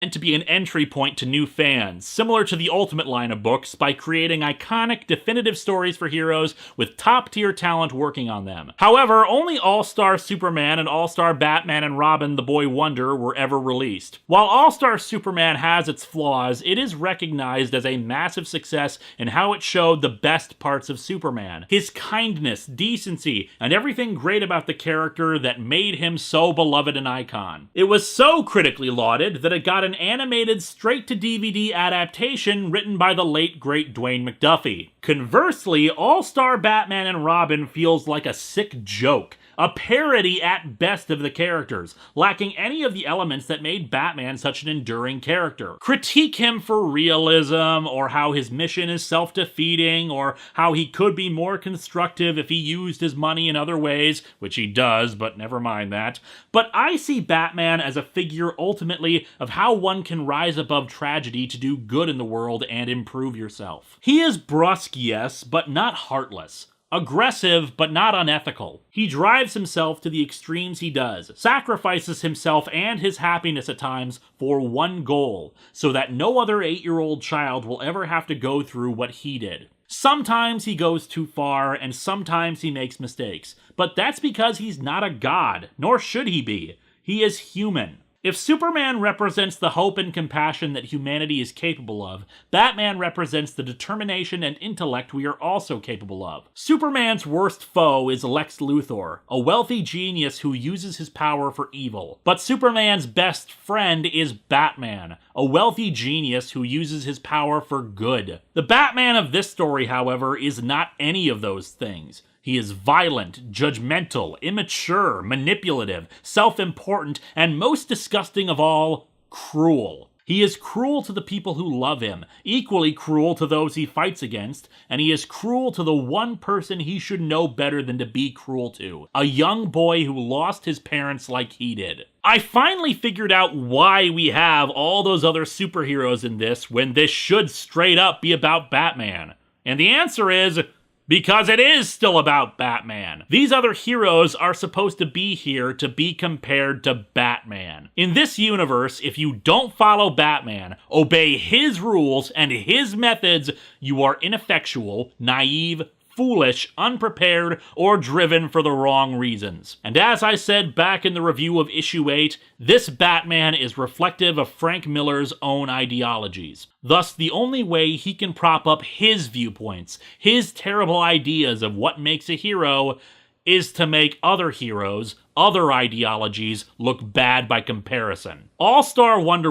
meant to be an entry point to new fans, similar to the Ultimate line of books, by creating iconic, definitive stories for heroes with top-tier talent working on them. However, only All-Star Superman and All-Star Batman and Robin the Boy Wonder were ever released. While All-Star Superman has its flaws, it is recognized as a massive success in how it showed the best parts of Superman. His kindness, decency, and everything great about the character that made him so beloved an icon. It was so critically lauded that it got an animated straight-to-DVD adaptation written by the late great Dwayne McDuffie. Conversely, All-Star Batman and Robin feels like a sick joke, a parody at best of the characters, lacking any of the elements that made Batman such an enduring character. Critique him for realism, or how his mission is self-defeating, or how he could be more constructive if he used his money in other ways, which he does, but never mind that. But I see Batman as a figure ultimately of how one can rise above tragedy to do good in the world and improve yourself. He is brusque, yes, but not heartless. Aggressive, but not unethical. He drives himself to the extremes he does, sacrifices himself and his happiness at times for one goal, so that no other 8-year-old child will ever have to go through what he did. Sometimes he goes too far, and sometimes he makes mistakes, but that's because he's not a god, nor should he be. He is human. If Superman represents the hope and compassion that humanity is capable of, Batman represents the determination and intellect we are also capable of. Superman's worst foe is Lex Luthor, a wealthy genius who uses his power for evil. But Superman's best friend is Batman, a wealthy genius who uses his power for good. The Batman of this story, however, is not any of those things. He is violent, judgmental, immature, manipulative, self-important, and most disgusting of all, cruel. He is cruel to the people who love him, equally cruel to those he fights against, and he is cruel to the one person he should know better than to be cruel to, a young boy who lost his parents like he did. I finally figured out why we have all those other superheroes in this when this should straight up be about Batman. And the answer is, because it is still about Batman. These other heroes are supposed to be here to be compared to Batman. In this universe, if you don't follow Batman, obey his rules and his methods, you are ineffectual, naive, foolish, unprepared, or driven for the wrong reasons. And as I said back in the review of issue 8, this Batman is reflective of Frank Miller's own ideologies. Thus, the only way he can prop up his viewpoints, his terrible ideas of what makes a hero, is to make other heroes, other ideologies, look bad by comparison. All-Star Wonder